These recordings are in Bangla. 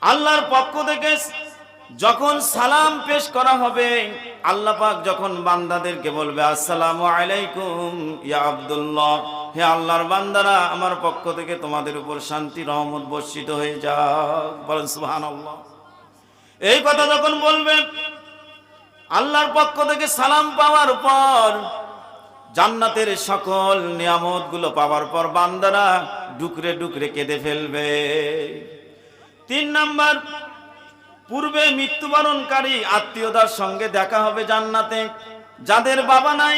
আল্লাহর পক্ষ থেকে যখন সালাম পেশ করা হবে, আল্লাহ পাক যখন বান্দাদেরকে বলবে আসসালামু আলাইকুম ইয়া আব্দুল্লাহ, হে আল্লাহর বান্দারা, আমার পক্ষ থেকে তোমাদের উপর শান্তি রহমত বর্ষিত হয়ে যাক, বলেন সুবহানাল্লাহ। এই কথা যখন বলবে, আল্লাহর পক্ষ থেকে সালাম পাওয়ার পর, জান্নাতের সকল নিয়ামত গুলো পাওয়ার পর বান্দারা ডুকরে ডুকরে কেঁদে ফেলবে। 3 নাম্বার, পূর্বে মৃত্যুবরণকারী আত্মীয়দের সঙ্গে দেখা হবে জান্নাতে। যাদের বাবা নাই,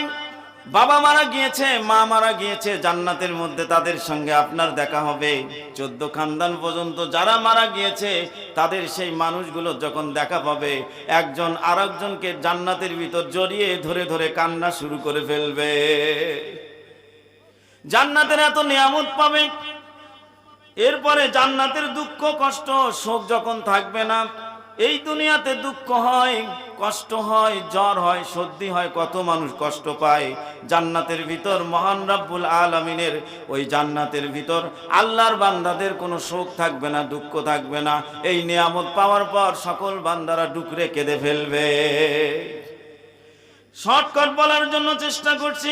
বাবা মারা গিয়েছে, মা মারা গিয়েছে, জান্নাতের মধ্যে তাদের সঙ্গে আপনার দেখা হবে। 14 খানদান পর্যন্ত যারা মারা গিয়েছে তাদের সেই মানুষগুলো যখন দেখা পাবে, একজন আরেকজনকে জান্নাতের ভিতর জড়িয়ে ধরে ধরে কান্না শুরু করে ফেলবে। জান্নাতের এত নিয়ামত পাবে। এরপরে জান্নাতের দুঃখ কষ্ট শোক যখন থাকবে না। এই দুনিয়াতে দুঃখ হয়, কষ্ট হয়, জ্বর হয়, সর্দি হয়, কত মানুষ কষ্ট পায়। জান্নাতের ভিতর মহান রব্বুল আলামিনের ওই জান্নাতের ভিতর আল্লাহর বান্দাদের কোনো শোক থাকবে না, দুঃখ থাকবে না। এই নিয়ামত পাওয়ার পর সকল বান্দারা ডুকরে কেঁদে ফেলবে। শর্টকাট বলার জন্য চেষ্টা করছি।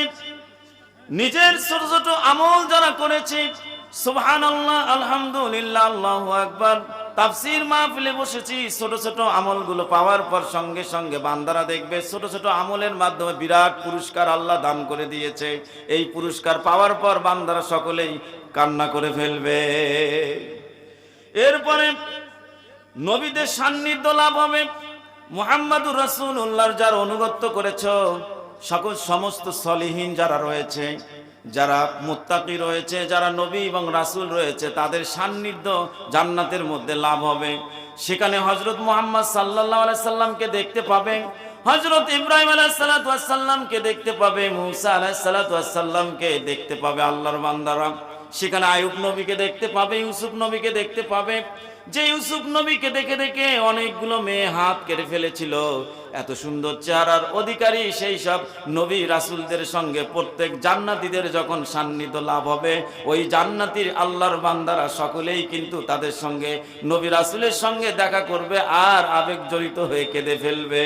নিজের ছোট ছোট আমল যারা করেছে, সুবহানাল্লাহ, আলহামদুলিল্লাহ, আল্লাহু আকবার, তাফসীর মাহফিলে বসেছি, ছোট ছোট আমলগুলো পাওয়ার পর সঙ্গে সঙ্গে বান্দারা দেখবে ছোট ছোট আমলের মাধ্যমে বিরাট পুরস্কার আল্লাহ দান করে দিয়েছে। এই পুরস্কার পাওয়ার পর বান্দারা সকলেই কান্না করে ফেলবে। এরপরে নবীদের সান্নিধ্য লাভ হবে। মুহাম্মাদুর রাসূলুল্লাহর যারা অনুগত্য করেছ, সকল সমস্ত সলিহিন যারা রয়েছে, যারা মুত্তাকি রয়েছে, যারা নবী এবং রাসূল রয়েছে, তাদের সান্নিধ্য জান্নাতের মধ্যে লাভ হবে। সেখানে হযরত মুহাম্মদ সাল্লাল্লাহু আলাইহি সাল্লামকে দেখতে পাবে, হযরত ইব্রাহিম আলাইহিস সালাতু ওয়াস সালামকে দেখতে পাবে, মূসা আলাইহিস সালাতু ওয়াস সালামকে দেখতে পাবে আল্লাহর বান্দারা। সেখানে আইয়ুব নবীকে দেখতে পাবে, ইউসুফ নবীকে দেখতে পাবে। যে ইউসুফ নবীকে দেখে দেখে অনেকগুলো মেয়ে হাত কেটে ফেলেছিল, এত সুন্দর চেহারার অধিকারী সেই সব নবী রাসূলদের সঙ্গে প্রত্যেক জান্নাতীদের যখন সান্নিধ্য লাভ হবে, ওই জান্নাতীর আল্লাহর বান্দারা সকলেই কিন্তু তাদের সঙ্গে নবী রাসূলের সঙ্গে দেখা করবে আর আবেগ জড়িত হয়ে কেঁদে ফেলবে।